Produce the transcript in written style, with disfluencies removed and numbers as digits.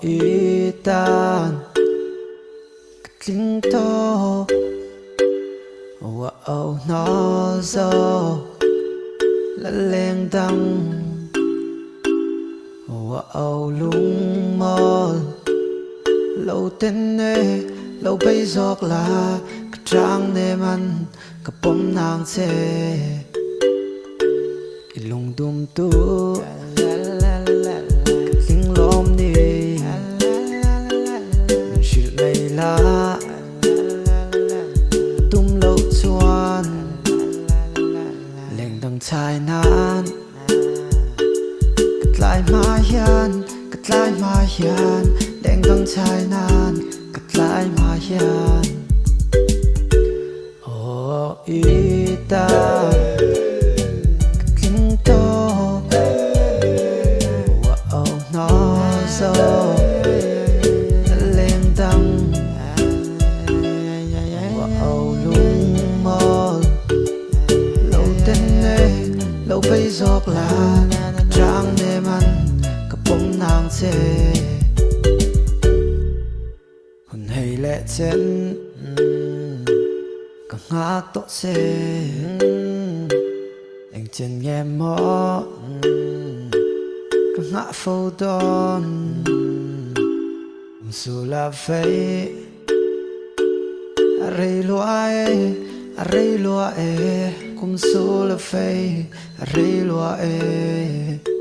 itan Katling to Wow no zo La leng dang Wow lung mol Lâu tên nê Lâu bây giọt là Cái trang nê man Cái bom nàng chê Ilung dum tu Katling lom ni Mình shil mây la Tum lâu chuan Leng dang chai nan Lại mà hiền, cất lại mà hiền Đen găng chai nan, cất lại mà hiền Oh, ita Cất linh to Wow, nó zo Lên đăng Wow, lung mol Lâu tên nê, lâu bây giọt là Trang nê man Ka bom nàng chê Hun hei lệ chen Ka ngạc tọ chê Anh chen nghe mò Ka ngạc phâu đòn Su la phê Array lua e Kum su la phê Array lua e